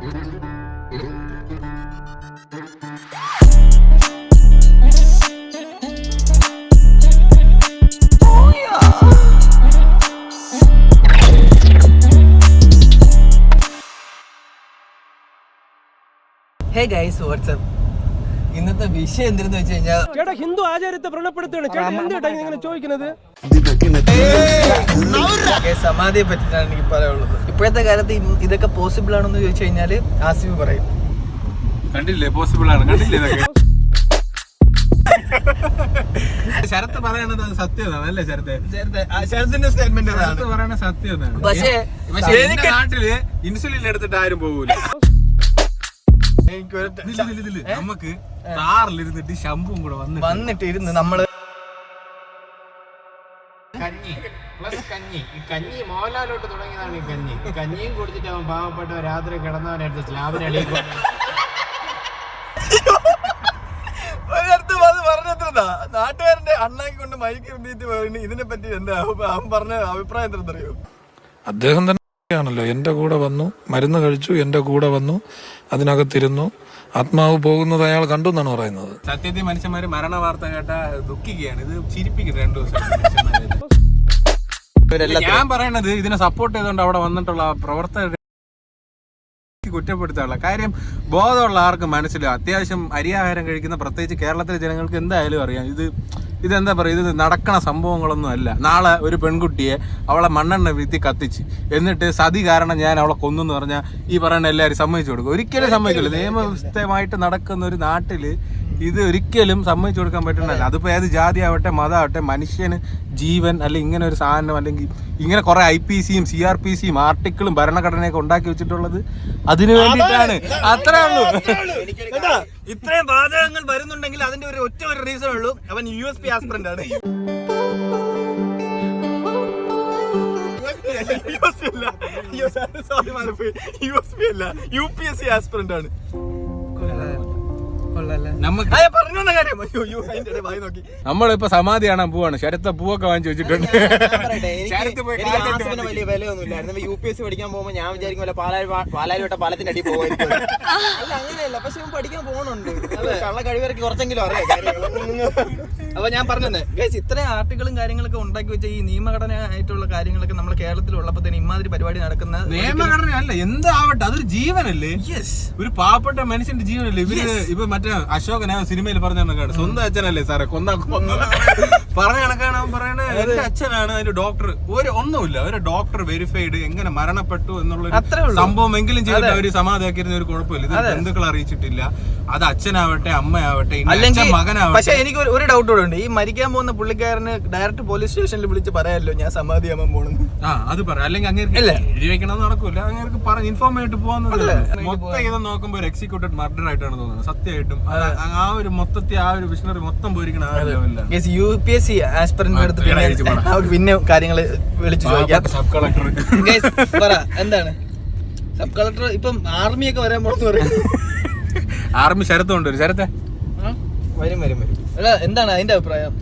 Hey guys, what's up? ഇന്നത്തെ വിഷയം എന്തെന്ന് വെച്ച് കഴിഞ്ഞാൽ ചേട്ടാ ഹിന്ദു ആചാരത്തെ വ്രണപ്പെടുത്തുകയാണ്. ചേട്ടാ എന്തിനാ ഇങ്ങനെ ചോദിക്കുന്നത്? സമാധിയെ പറ്റിയിട്ടാണ് എനിക്ക് പറയാനുള്ളത്. ഇപ്പോഴത്തെ കാലത്ത് ഇതൊക്കെ പോസിബിൾ ആണെന്ന് ചോദിച്ചു കഴിഞ്ഞാൽ ആസിഫ് പറയും. കണ്ടില്ലേ, പോസിബിൾ ആണ്. കണ്ടില്ലേ ഇതൊക്കെ? ശരത്ത് പറയണത് സത്യമാണ് അല്ലേ? ശരത്തിന്റെ സ്റ്റേറ്റ്മെന്റ് പറയണ സത്യമാണ്. പക്ഷേ നാട്ടില് ഇൻസുലിൻ എടുത്തിട്ട് ആരും പോകൂല. നമുക്ക് കാറിലിരുന്നിട്ട് ശമ്പും കൂടെ വന്നിട്ട് ഇരുന്ന് നമ്മള് കഞ്ഞി മോഹൻലാലോട്ട് തുടങ്ങിയതാണ് ഈ കഞ്ഞിയും കുടിച്ചിട്ട് അവൻ പാവപ്പെട്ട രാത്രി കിടന്നവനടുത്ത് സ്ലാബിനടിയിൽ പറഞ്ഞെത്രതാ നാട്ടുകാരന്റെ അണ്ണാക്കി കൊണ്ട് മൈക്ക് വേണ്ടിട്ട് പറയുന്നത്. ഇതിനെ പറ്റി എന്താ അവൻ പറഞ്ഞ അഭിപ്രായം എന്തറിയോ? അദ്ദേഹം തന്നെയാണല്ലോ എന്റെ കൂടെ വന്നു, മരുന്ന് കഴിച്ചു, എന്റെ കൂടെ വന്നു, അതിനകത്തിരുന്നു, ആത്മാവ് പോകുന്നത് അയാൾ കണ്ടു എന്നാണ് പറയുന്നത്. സത്യത്തിൽ മനുഷ്യന്മാര് മരണ വാർത്ത കേട്ടാ ദുഃഖിക്കുകയാണ്. ഇത് ചിരിപ്പിക്കും 2 ദിവസം. ഞാൻ പറയണത് ഇതിനെ സപ്പോർട്ട് ചെയ്തുകൊണ്ട് അവിടെ വന്നിട്ടുള്ള പ്രവർത്തകർ കുറ്റപ്പെടുത്താനുള്ള കാര്യം ബോധമുള്ള ആർക്കും മനസ്സിലാവും. അത്യാവശ്യം അരിയാഹാരം കഴിക്കുന്ന പ്രത്യേകിച്ച് കേരളത്തിലെ ജനങ്ങൾക്ക് എന്തായാലും അറിയാം ഇതെന്താ പറയുക, ഇത് നടക്കണ സംഭവങ്ങളൊന്നും അല്ല. നാളെ ഒരു പെൺകുട്ടിയെ അവളെ മണ്ണെണ്ണ വീഴ്ത്തി കത്തിച്ച് എന്നിട്ട് സതി കാരണം ഞാൻ അവളെ കൊന്നെന്ന് പറഞ്ഞാൽ ഈ പറയുന്ന എല്ലാവരും സമ്മതിച്ചു കൊടുക്കും? ഒരിക്കലും സമ്മതിക്കില്ല. നിയമവ്യവസ്ഥയുമായിട്ട് നടക്കുന്ന ഒരു നാട്ടില് ഇത് ഒരിക്കലും സമ്മതിച്ചു കൊടുക്കാൻ പറ്റുന്നതല്ല. അതിപ്പോൾ ഏത് ജാതി ആവട്ടെ മതമാവട്ടെ, മനുഷ്യന് ജീവൻ അല്ലെങ്കിൽ ഇങ്ങനെ ഒരു സാധനം അല്ലെങ്കിൽ ഇങ്ങനെ കുറെ IPCയും CRPCയും ആർട്ടിക്കിളും ഭരണഘടനയൊക്കെ ഉണ്ടാക്കി വെച്ചിട്ടുള്ളത് അതിനു വേണ്ടിയിട്ടാണ്. അത്രേ ഉള്ളൂ. ഇത്രയും വാചകങ്ങൾ വരുന്നുണ്ടെങ്കിൽ അതിന്റെ ഒരു ഒറ്റ റീസൺ ഉള്ളൂ, അവൻ USP ആസ്പിറന്റ് ആണ്. USP അല്ല, UPSC ആസ്പിറന്റ് ആണ്. നമ്മളിപ്പോ സമാധി കാണാൻ പോവാണ്. ശരത്തെ പൂവൊക്കെ വാങ്ങിച്ചു വെച്ചിട്ടുണ്ട്. വലിയ വിലയൊന്നുമില്ലായിരുന്നു. UPSC പഠിക്കാൻ പോകുമ്പോ ഞാൻ വിചാരിക്കും പാലാരിവട്ട പാലത്തിന്റെ അടി പോകുമായിരിക്കും. അല്ല അങ്ങനെയല്ല, പക്ഷെ പഠിക്കാൻ പോകണുണ്ട്. കള്ള കഴിവരക്ക് കുറച്ചെങ്കിലും അറിയാം. അപ്പൊ ഞാൻ പറഞ്ഞത് ഇത്രയും ആർട്ടിക്കിളും കാര്യങ്ങളൊക്കെ ഉണ്ടാക്കി വെച്ച ഈ നിയമഘടന ആയിട്ടുള്ള കാര്യങ്ങളൊക്കെ നമ്മുടെ കേരളത്തിലുള്ളപ്പോ തന്നെ ഇമാതിരി പരിപാടി നടക്കുന്ന നിയമഘടന അല്ല എന്താവട്ടെ, അതൊരു ജീവനല്ലേ? ഒരു പാവപ്പെട്ട മനുഷ്യന്റെ ജീവനല്ലേ? ഇപ്പൊ മറ്റേ അശോകൻ സിനിമയിൽ പറഞ്ഞ കണക്കാണ്, സ്വന്തം അച്ഛനല്ലേ സാറേ പറഞ്ഞ കണക്കാണ് അവൻ പറയണത്. എന്റെ അച്ഛനാണ് അതിന്റെ ഡോക്ടർ. ഒന്നുമില്ല, ഒരു ഡോക്ടർ വെരിഫൈഡ് എങ്ങനെ മരണപ്പെട്ടു എന്നുള്ള സംഭവം എങ്കിലും ചെയ്തിട്ട് അവര് സമാധാക്കിയിരുന്ന ഒരു കുഴപ്പമില്ല. ഇത് ബന്ധുക്കൾ അറിയിച്ചിട്ടില്ല. അത് അച്ഛനാവട്ടെ അമ്മയാവട്ടെ അല്ലെങ്കിൽ മകനാവട്ടെ. പക്ഷെ എനിക്ക് ഒരു ഡൗട്ട് കൂടെ ഉണ്ട്. ഈ മരിക്കാൻ പോകുന്ന പുള്ളിക്കാരന് ഡയറക്റ്റ് പോലീസ് സ്റ്റേഷനിൽ വിളിച്ച് പറയാമല്ലോ ഞാൻ സമാധിയാവാൻ പോണെന്ന്. അത് പറയാം. അല്ലെങ്കിൽ അങ്ങനെ എഴുതി വെക്കണമെന്ന് നടക്കൂല. അങ്ങനെ പറഞ്ഞ് ഇൻഫോം ആയിട്ട് പോകുന്നത് മൊത്തം ഇത് നോക്കുമ്പോൾ ഒരു എക്സിക്യൂട്ടഡ് മർഡർ ആയിട്ടാണ് തോന്നുന്നത്. സത്യമായിട്ടും ആ ഒരു മൊത്തത്തിൽ ആ ഒരു വിഷണറി മൊത്തം പോയിരിക്കണം. UPSC ആസ്പിറന്റ് എടുത്ത് പിന്നെ കാര്യങ്ങൾ വിളിച്ചു ചോദിക്കാം. സബ് കളക്ടർ എന്താണ് സബ് കളക്ടർ ഇപ്പം ആർമിയൊക്കെ വരാൻ പോണെന്ന് പറയും. ആർമി ശരത്ത് കൊണ്ടുവരും. ശരത്തെ വരും. എന്താണ് അതിന്റെ അഭിപ്രായം?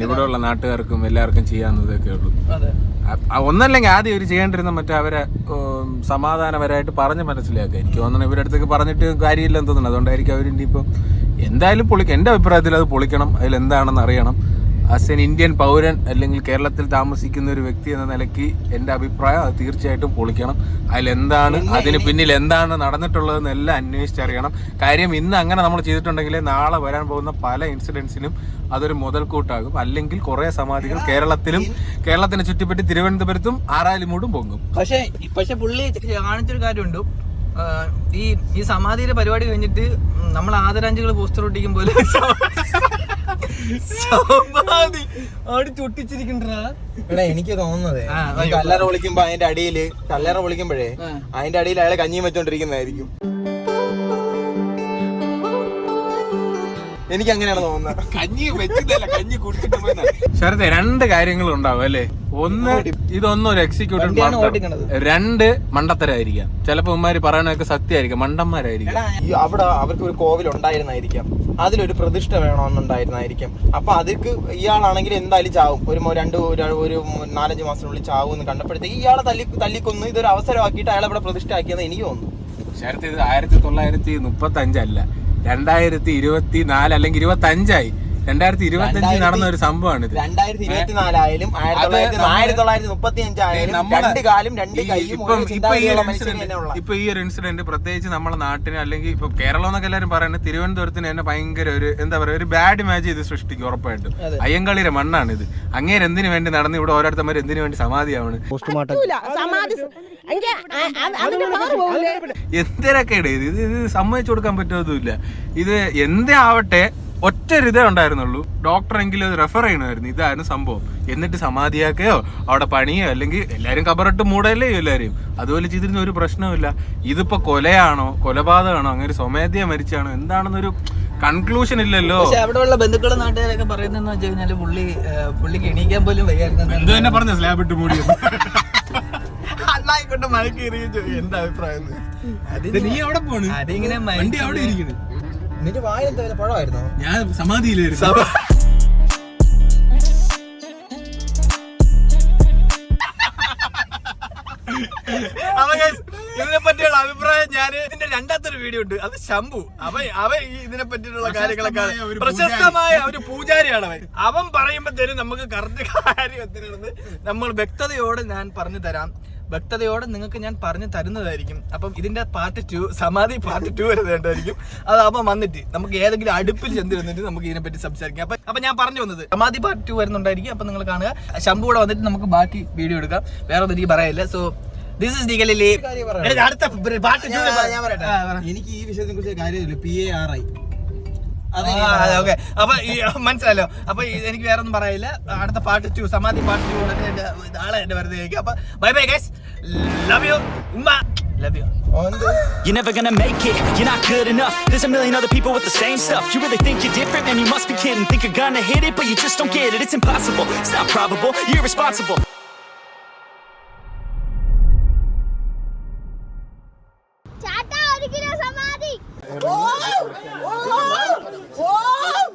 ഇവിടെയുള്ള നാട്ടുകാർക്കും എല്ലാവർക്കും ചെയ്യാവുന്നതൊക്കെ ഉള്ളൂ. ഒന്നല്ലെങ്കിൽ ആദ്യം ഇവർ ചെയ്യേണ്ടിരുന്ന മറ്റേ അവരെ സമാധാനപരമായിട്ട് പറഞ്ഞ് മനസ്സിലാക്കുക. എനിക്ക് തോന്നുന്നു ഇവരുടെ അടുത്തേക്ക് പറഞ്ഞിട്ട് കാര്യമില്ലെന്ന് തോന്നുന്നു. അതുകൊണ്ടായിരിക്കും അവരിൻ്റെ ഇപ്പം എന്തായാലും എൻ്റെ അഭിപ്രായത്തിൽ അത് പൊളിക്കണം. അതിലെന്താണെന്ന് അറിയണം. ആസ് എൻ ഇന്ത്യൻ പൗരൻ അല്ലെങ്കിൽ കേരളത്തിൽ താമസിക്കുന്ന ഒരു വ്യക്തി എന്ന നിലയ്ക്ക് എൻ്റെ അഭിപ്രായം അത് തീർച്ചയായിട്ടും പൊളിക്കണം. അതിലെന്താണ്, അതിന് പിന്നിൽ എന്താണ് നടന്നിട്ടുള്ളതെന്ന് എല്ലാം അന്വേഷിച്ചറിയണം. കാര്യം ഇന്ന് അങ്ങനെ നമ്മൾ ചെയ്തിട്ടുണ്ടെങ്കിൽ നാളെ വരാൻ പോകുന്ന പല ഇൻസിഡൻസിനും അതൊരു മുതൽക്കൂട്ടാകും. അല്ലെങ്കിൽ കുറെ സമാധികൾ കേരളത്തിനെ ചുറ്റിപ്പറ്റി തിരുവനന്തപുരത്തും ആറാലിമൂടും പൊങ്ങും. പക്ഷെ പുള്ളി കാണിച്ചൊരു കാര്യമുണ്ട്. ഈ സമാധിയുടെ പരിപാടി കഴിഞ്ഞിട്ട് നമ്മൾ ആദരാഞ്ജലികൾ പോസ്റ്റർ ഒട്ടിക്കുമ്പോൾ സമാധി ചൊട്ടിച്ചിരിക്കണ്ടാ. എനിക്ക് തോന്നുന്നത് കല്ലറ വിളിക്കുമ്പോ അതിന്റെ അടിയില് കല്ലറ വിളിക്കുമ്പോഴേ അതിന്റെ അടിയിൽ അയാളെ കഞ്ഞിയും വെച്ചോണ്ടിരിക്കുന്നതായിരിക്കും. എനിക്ക് അങ്ങനെയാണ് തോന്നുന്നത്. കഞ്ഞി വെച്ചതല്ല, കഞ്ഞി കുടിച്ചിട്ട് പോയി. ശരത്തെ 2 കാര്യങ്ങൾ ഉണ്ടാവും അല്ലേ. ഒന്ന്, ഇതൊന്നും ഒരു എക്സിക്യൂട്ടീവ്. 2 മണ്ടത്തരായിരിക്കാം. ചിലപ്പോ ഉമ്മാര് പറയണതൊക്കെ സത്യമായിരിക്കും, മണ്ടന്മാരായിരിക്കും. അവിടെ അവർക്ക് ഒരു കോവിൽ ഉണ്ടായിരുന്നായിരിക്കാം, അതിലൊരു പ്രതിഷ്ഠ വേണമെന്നുണ്ടായിരുന്നായിരിക്കും. അപ്പൊ അതിക്ക് ഇയാളാണെങ്കിൽ എന്തായാലും ചാവും, ഒരു 4-5 മാസത്തിനുള്ളിൽ ചാവും എന്ന് കണ്ടപ്പോഴത്തേക്ക് ഇയാളെ തല്ലിക്കൊന്ന് ഇതൊരു അവസരമാക്കിയിട്ട് അയാളെ ഇവിടെ പ്രതിഷ്ഠ ആക്കിയെന്ന് എനിക്ക് തോന്നുന്നു. ശരത്ത് ഇത് 1935 അല്ല, 2024 അല്ലെങ്കിൽ 25 2025 നടന്ന ഒരു സംഭവമാണ് ഇത്. 2024 ആയാലും 1935 ആയാലും 2 കാലും 2 കൈയും ഇപ്പൊ ഈ ഒരു ഇൻസിഡന്റ് പ്രത്യേകിച്ച് നമ്മുടെ നാട്ടിന് അല്ലെങ്കിൽ ഇപ്പൊ കേരളം എന്നൊക്കെ എല്ലാവരും പറയുന്നത് തിരുവനന്തപുരത്തിന് തന്നെ ഭയങ്കര ഒരു എന്താ പറയാ ഒരു ബാഡ് ഇമേജ് ഇത് സൃഷ്ടിക്കും ഉറപ്പായിട്ടും. അയ്യങ്കളിയുടെ മണ്ണാണ് ഇത്. അങ്ങേര് എന്തിനു വേണ്ടി നടന്ന് ഇവിടെ ഓരോരുത്തന്മാർ എന്തിനു വേണ്ടി സമാധിയാവണ്, എന്തിനൊക്കെ ഇത് സമ്മതിച്ചു കൊടുക്കാൻ പറ്റുമതുമില്ല. ഇത് എന്തേ ആവട്ടെ, ഒറ്റ ഇതേ ഉണ്ടായിരുന്നുള്ളൂ, ഡോക്ടറെങ്കിലും അത് റെഫർ ചെയ്യണമായിരുന്നു, ഇതായിരുന്നു സംഭവം. എന്നിട്ട് സമാധിയാക്കുകയോ അവിടെ പണിയോ അല്ലെങ്കിൽ എല്ലാരും കബറിട്ട് മൂടല്ലേ എല്ലാരെയും, അതുപോലെ ചെയ്തിരുന്ന ഒരു പ്രശ്നവുമില്ല. ഇതിപ്പോ കൊലയാണോ കൊലപാതകമാണോ അങ്ങനെ സ്വമേധയാ മരിച്ചാണോ എന്താണെന്നൊരു കൺക്ലൂഷൻ ഇല്ലല്ലോ. പക്ഷെ അവിടെയുള്ള ബന്ധുക്കളും നാട്ടുകാരൊക്കെ പറയുന്നതെന്ന് വെച്ച് കഴിഞ്ഞാല് പുള്ളിക്ക് എണീക്കാൻ പോലും വയ്യായിരുന്നു. തന്നെ പറഞ്ഞ സ്ലാബ് ഇട്ട് മൂടി അണ്ണായിക്കൊണ്ട് മഴക്ക് എറിയും. എന്താ അഭിപ്രായം? നീ അവിടെ പോണ്, അതിങ്ങനെ വണ്ടി അവിടെ ഇരിക്കുന്നു. നിന്റെ വായ എന്താ പഴമായിരുന്നോ? ഞാൻ സമാധിയിലായിരുന്നു. ഇതിനെ പറ്റിയുള്ള അഭിപ്രായം ഞാൻ ഇതിന്റെ 2ാമത്തെ വീഡിയോ ഉണ്ട്, അത് ശംഭു. അവൻ ഇതിനെ പറ്റിയിട്ടുള്ള കാര്യങ്ങളൊക്കെ പ്രശസ്തമായ ഒരു പൂജാരിയാണ് അവൻ പറയുമ്പോഴത്തേനും നമുക്ക് കറക്റ്റ് കാര്യം എത്തിനാണെന്ന് നമ്മൾ വ്യക്തതയോടെ ഞാൻ പറഞ്ഞു തരാം, വ്യക്തതയോടെ നിങ്ങൾക്ക് ഞാൻ പറഞ്ഞു തരുന്നതായിരിക്കും. അപ്പം ഇതിന്റെ പാർട്ട് 2, സമാധി പാർട്ട് 2 വരുന്നതായിരിക്കും. അതാവുമ്പോൾ വന്നിട്ട് നമുക്ക് ഏതെങ്കിലും അടുപ്പിൽ ചെന്നിരുന്നിട്ട് നമുക്ക് ഇതിനെപ്പറ്റി സംസാരിക്കാം. അപ്പൊ ഞാൻ പറഞ്ഞു വന്നത് സമാധി പാർട്ട് 2 വരുന്നുണ്ടായിരിക്കും. അപ്പൊ നിങ്ങൾ കാണുക, ശംഭു കൂടെ വന്നിട്ട് നമുക്ക് ബാക്കി വീഡിയോ എടുക്കാം. വേറെ ഒന്നും എനിക്ക് പറയാനില്ല. സോ ദിസ് ഇസ് ദിഗലിലെ അടുത്ത പാർട്ട് 2 ഞാൻ പറയട്ടെ. എനിക്ക് ഈ വിഷയത്തെ കുറിച്ച് കാര്യമില്ല. PARI ഓക്കെ, അപ്പൊ മനസ്സിലല്ലോ. അപ്പൊ എനിക്ക് വേറെ ഒന്നും പറയില്ല. അടുത്ത പാർട്ട് 2, സമാധി പാർട്ട് 2 ആളെ എന്റെ വെറുതെ കഴിക്കും. അപ്പൊ bye bye guys, love you ഉമ്മ, love you. You're never gonna make it, you're not good enough. There's a million other people with the same stuff. You really think you're different? Man, you must be kidding. Think you're gonna hit it, but you just don't get it. It's impossible, it's not probable, you're irresponsible. Chata, 1 kilo samadhi. Oh!